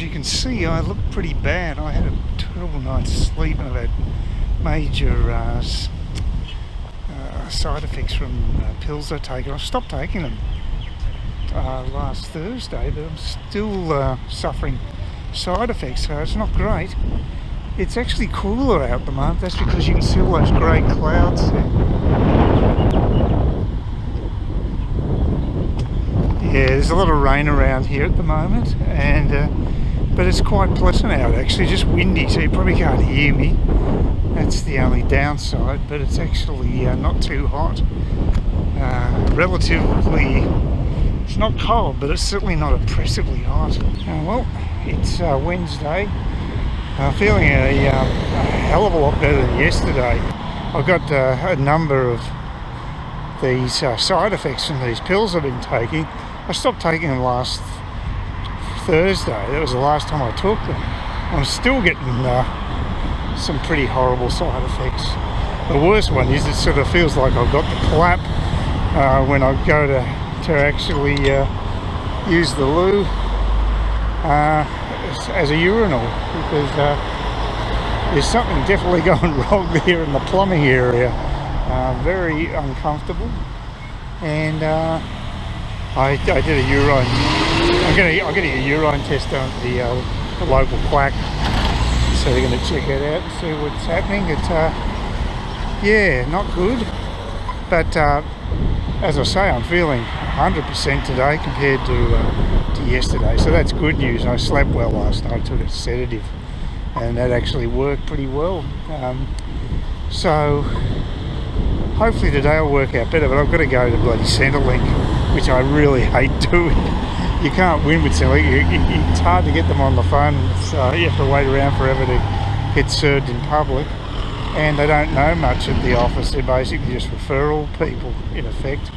as you can see, I look pretty bad. I had a terrible night's sleep and I've had major side effects from pills I take. I stopped taking them last Thursday, but I'm still suffering side effects, so it's not great. It's actually cooler out at the moment. That's because you can see all those grey clouds there. Yeah, there's a lot of rain around here at the moment, and but it's quite pleasant out actually, just windy, so you probably can't hear me. That's the only downside, but it's actually not too hot. Relatively, it's not cold, but it's certainly not oppressively hot. Well, it's Wednesday. I'm feeling a hell of a lot better than yesterday. I've got a number of these side effects from these pills I've been taking. I stopped taking them last Thursday. That was the last time I took them. I'm still getting some pretty horrible side effects. The worst one is it sort of feels like I've got the clap when I go to actually use the loo as a urinal, because there's something definitely going wrong there in the plumbing area. Very uncomfortable, and I did a urine. I'm getting a urine test done at the local quack, so they're going to check it out and see what's happening. It's yeah, not good, but as I say, I'm feeling 100% today compared to yesterday, so that's good news. I slept well last night. I took a sedative, and that actually worked pretty well. So hopefully today will work out better, but I've got to go to bloody Centrelink, which I really hate doing. You can't win with Centrelink. It's hard to get them on the phone. You have to wait around forever to get served in public, and they don't know much at the office. They're basically just referral people, in effect,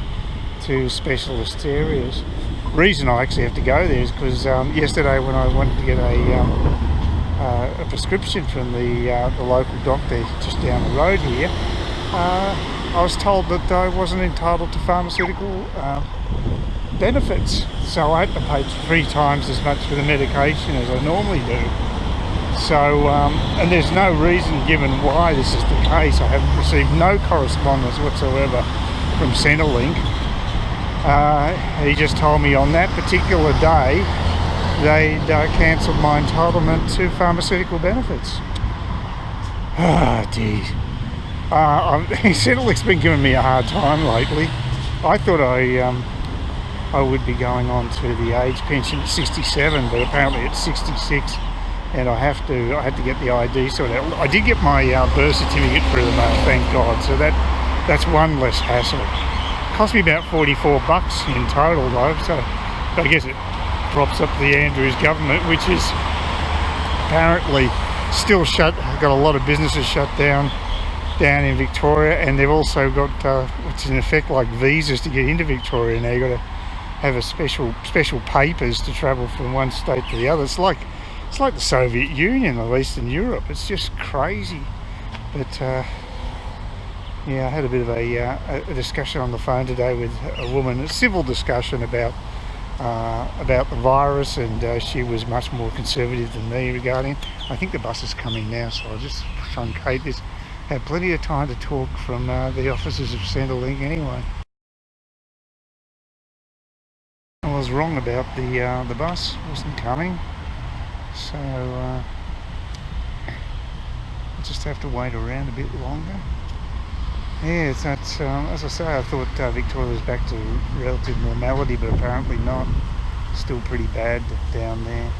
to specialist areas. The reason I actually have to go there is because yesterday when I wanted to get a prescription from the local doctor just down the road here, I was told that I wasn't entitled to pharmaceutical benefits, so I had to pay 3 times as much for the medication as I normally do. So, and there's no reason given why this is the case. I haven't received no correspondence whatsoever from Centrelink. He just told me on that particular day they'd cancelled my entitlement to pharmaceutical benefits. Ah, dear. Centrelink's been giving me a hard time lately. I thought I would be going on to the age pension at 67, but apparently it's 66, and I had to get the ID sorted out. I did get my birth certificate through the mail, thank God, so that's one less hassle. Cost me about $44 in total though, so I guess it props up the Andrews government, which is apparently still shut. Got a lot of businesses shut down in Victoria, and they've also got what's in effect like visas to get into Victoria. Now you've got to have a special papers to travel from one state to the other. It's like the Soviet Union of Eastern Europe. It's just crazy. But yeah, I had a bit of a discussion on the phone today with a woman, a civil discussion about the virus, and she was much more conservative than me regarding. I think the bus is coming now, so I'll just truncate this. Had plenty of time to talk from the offices of Centrelink anyway. I was wrong about the bus wasn't coming, so I'll just have to wait around a bit longer. Yeah, that's as I say, I thought Victoria was back to relative normality, but apparently not. Still pretty bad down there.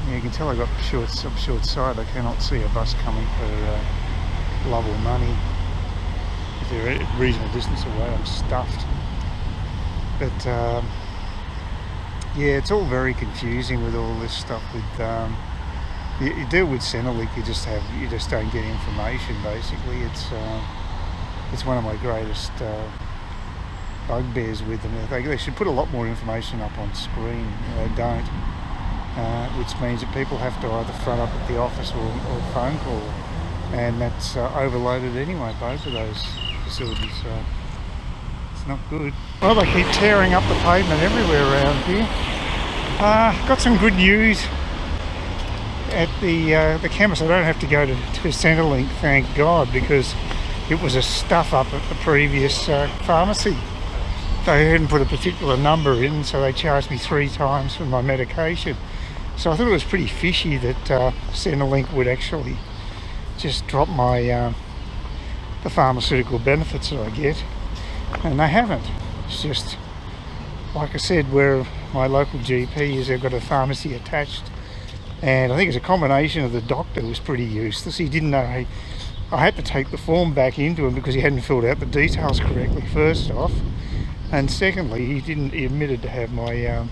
Yeah, you can tell I got short sight. I cannot see a bus coming for love or money. If they're a reasonable distance away, I'm stuffed. But yeah, it's all very confusing with all this stuff. With you deal with Centrelink, you just don't get information. Basically, it's one of my greatest bugbears with them. They should put a lot more information up on screen. They don't, which means that people have to either front up at the office or phone call, and that's overloaded anyway. Both of those facilities, so it's not good. Well, they keep tearing up the pavement everywhere around here. Got some good news at the chemist. I don't have to go to Centrelink, thank God, because it was a stuff up at the previous pharmacy. They hadn't put a particular number in, so they charged me 3 times for my medication. So I thought it was pretty fishy that Centrelink would actually just drop my the pharmaceutical benefits that I get, and they haven't. It's just, like I said, where my local GP is, they've got a pharmacy attached, and I think it's a combination of the doctor was pretty useless. He didn't know I had to take the form back into him because he hadn't filled out the details correctly, first off, and secondly, he admitted to have my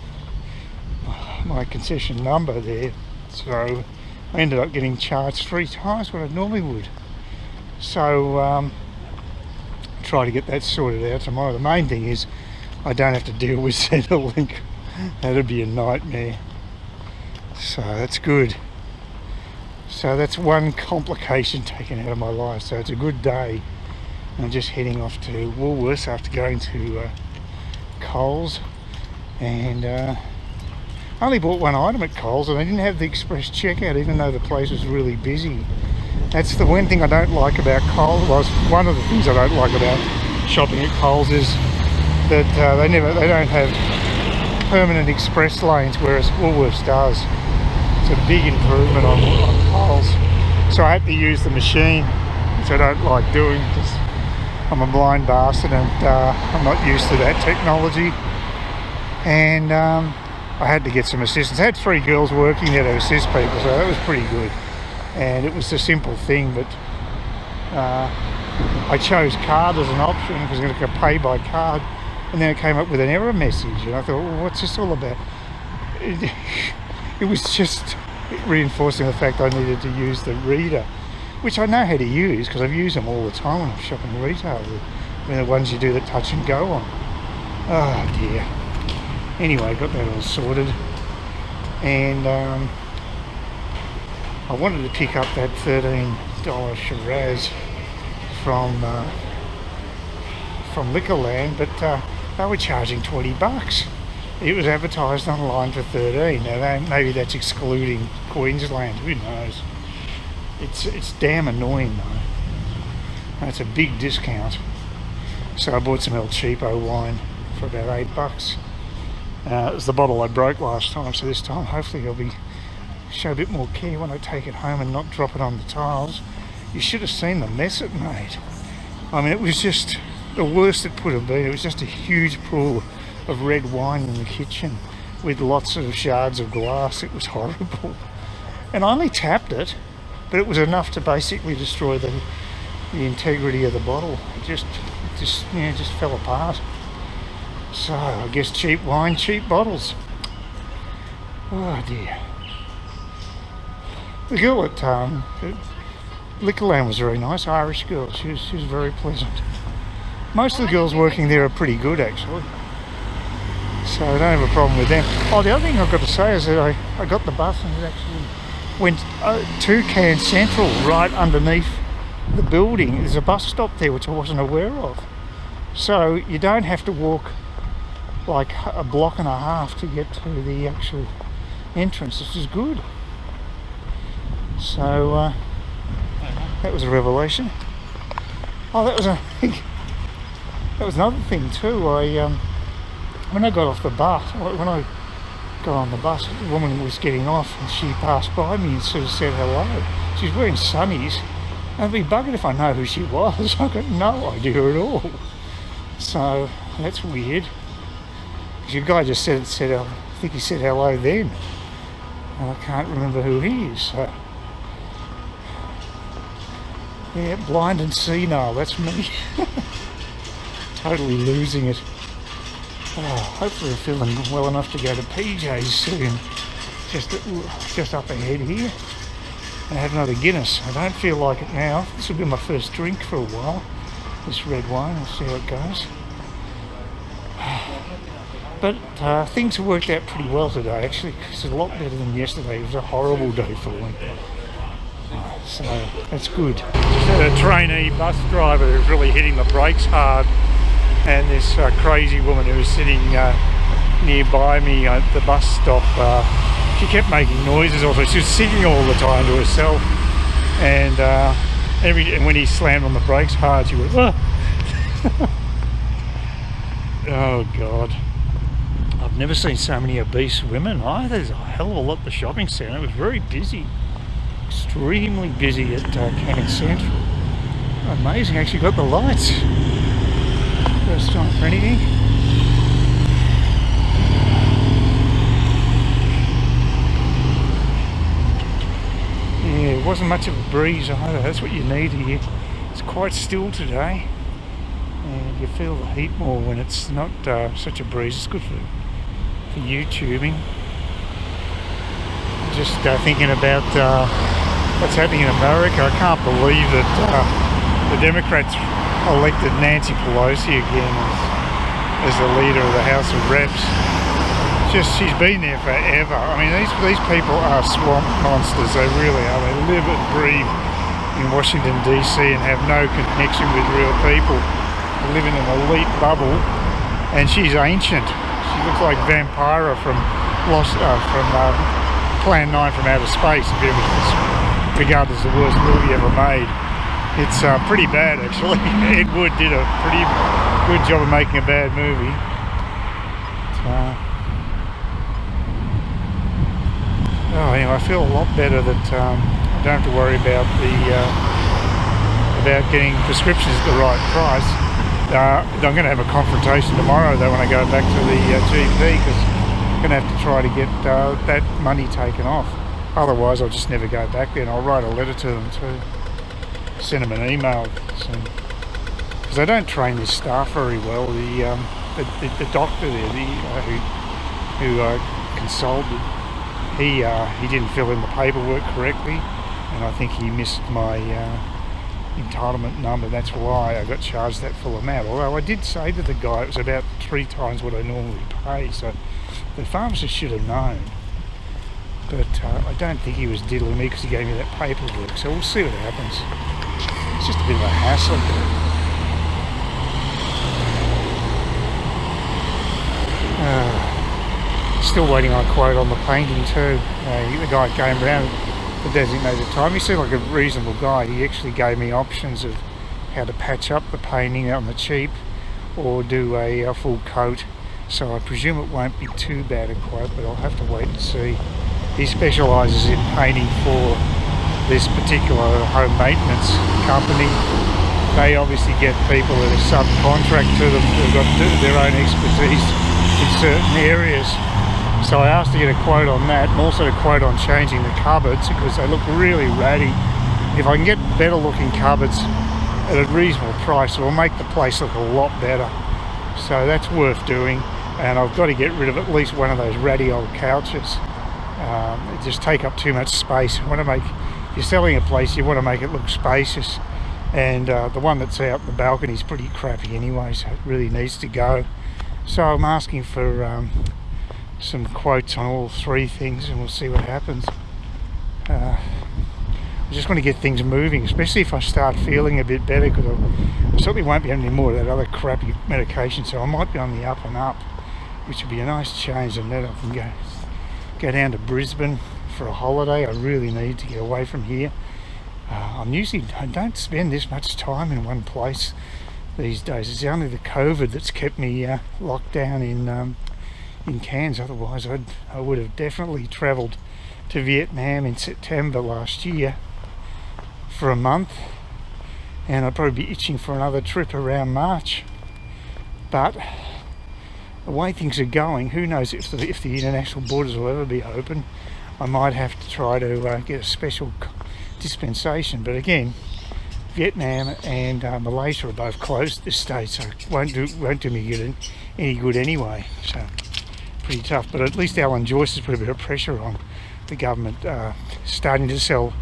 my concession number there, so I ended up getting charged 3 times what I normally would. So try to get that sorted out tomorrow. The main thing is I don't have to deal with Centrelink. That'd be a nightmare. So that's good. So that's one complication taken out of my life. So it's a good day. I'm just heading off to Woolworths after going to Coles, and I only bought one item at Coles, and they didn't have the express checkout even though the place was really busy. That's the one thing I don't like about Coles. Well, one of the things I don't like about shopping at Coles is that they don't have permanent express lanes, whereas Woolworths does. It's a big improvement on Coles. So I had to use the machine, which I don't like doing because I'm a blind bastard and I'm not used to that technology. And I had to get some assistance. I had 3 girls working there to assist people, so that was pretty good. And it was a simple thing, but I chose card as an option because I'm going to pay by card, and then it came up with an error message, and I thought, well, what's this all about? It was just reinforcing the fact I needed to use the reader, which I know how to use because I've used them all the time when I'm shopping retail. The ones you do the touch and go on. Oh dear. Anyway, got that all sorted, and I wanted to pick up that $13 Shiraz from Liquorland, but they were charging $20. It was advertised online for 13. Now maybe that's excluding Queensland. Who knows? It's damn annoying though. That's a big discount. So I bought some El Cheapo wine for about $8. It was the bottle I broke last time, so this time hopefully I'll show a bit more care when I take it home and not drop it on the tiles. You should have seen the mess it made. I mean, it was just the worst it could have been. It was just a huge pool of red wine in the kitchen with lots of shards of glass. It was horrible. And I only tapped it, but it was enough to basically destroy the integrity of the bottle. It just fell apart. So I guess cheap wine, cheap bottles. Oh dear. The girl at Liquorland was very nice, Irish girl. She was very pleasant. Most of the girls working there are pretty good actually, so I don't have a problem with them. Oh, the other thing I've got to say is that I got the bus and it actually went to Cairns Central, right underneath the building. There's a bus stop there which I wasn't aware of, so you don't have to walk like a block and a half to get to the actual entrance, which is good. So that was a revelation. Oh, that was another thing too. When I got off the bus, when I got on the bus, the woman was getting off and she passed by me and sort of said hello. She was wearing sunnies. I'd be buggered if I know who she was. I've got no idea at all. So that's weird. The guy just said I think he said hello then, and I can't remember who he is. So yeah, blind and senile, that's me. Totally losing it. Oh, hopefully I'm feeling well enough to go to PJ's soon. Just up ahead here. And have another Guinness. I don't feel like it now. This will be my first drink for a while. This red wine, we'll see how it goes. But things have worked out pretty well today actually. It's a lot better than yesterday. It was a horrible day for me. So that's good. Just had a trainee bus driver who's really hitting the brakes hard, and this crazy woman who was sitting nearby me at the bus stop, she kept making noises. Also, she was singing all the time to herself, and and when he slammed on the brakes hard, she went, "Oh, oh God." I've never seen so many obese women either. There's a hell of a lot at the shopping centre. It was very busy, extremely busy at Cairns Central. Amazing, actually got the lights. First time for anything. Yeah, it wasn't much of a breeze either. That's what you need here. It's quite still today, and you feel the heat more when it's not such a breeze. It's good for YouTubing. Just thinking about what's happening in America. I can't believe that the Democrats elected Nancy Pelosi again as the leader of the House of Reps. She's been there forever. I mean, these people are swamp monsters. They really are. They live and breathe in Washington DC and have no connection with real people. They live in an elite bubble, and she's ancient. She looks like Vampira from Plan 9 from Outer Space, if it's regarded as the worst movie ever made. It's pretty bad, actually. Ed Wood did a pretty good job of making a bad movie. Anyway, I feel a lot better that I don't have to worry about getting prescriptions at the right price. I'm going to have a confrontation tomorrow, though, when I go back to the GP, because I'm going to have to try to get that money taken off. Otherwise, I'll just never go back there, and I'll write a letter to them too. Send them an email, because they don't train this staff very well. The doctor there, who consulted, he didn't fill in the paperwork correctly, and I think he missed my entitlement number. That's why I got charged that full amount. Although I did say to the guy it was about 3 times what I normally pay, so the pharmacist should have known. But I don't think he was diddling me because he gave me that paperwork, so we'll see what happens. It's just a bit of a hassle. Still waiting on a quote on the painting too. The guy came around the designated time. He seemed like a reasonable guy. He actually gave me options of how to patch up the painting on the cheap or do a full coat. So I presume it won't be too bad a quote, but I'll have to wait and see. He specialises in painting for this particular home maintenance company. They obviously get people that are subcontract to them who've got their own expertise in certain areas. So I asked to get a quote on that, and also a quote on changing the cupboards because they look really ratty. If I can get better looking cupboards at a reasonable price, it will make the place look a lot better. So that's worth doing, and I've got to get rid of at least one of those ratty old couches. They just take up too much space. If you're selling a place, you want to make it look spacious, and the one that's out the balcony is pretty crappy anyway, so it really needs to go. So I'm asking for some quotes on all 3 things, and we'll see what happens. I just want to get things moving, especially if I start feeling a bit better, because I certainly won't be on any more of that other crappy medication, so I might be on the up and up, which would be a nice change, and then I can go down to Brisbane for a holiday. I really need to get away from here. I don't spend this much time in one place these days. It's only the COVID that's kept me locked down in Cairns. Otherwise I would have definitely travelled to Vietnam in September last year for a month, and I'd probably be itching for another trip around March. But the way things are going, who knows if the international borders will ever be open. I might have to try to get a special dispensation, but again, Vietnam and Malaysia are both closed at this stage, so it won't do me any good anyway. So pretty tough, but at least Alan Joyce has put a bit of pressure on the government, starting to sell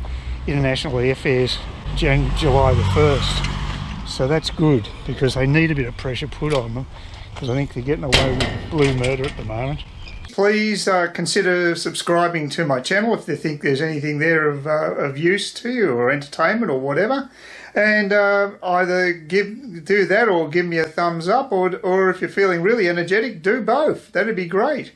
international airfares July the 1st. So that's good, because they need a bit of pressure put on them, because I think they're getting away with blue murder at the moment. Please consider subscribing to my channel if you think there's anything there of use to you, or entertainment or whatever. And either do that or give me a thumbs up, or if you're feeling really energetic, do both. That'd be great.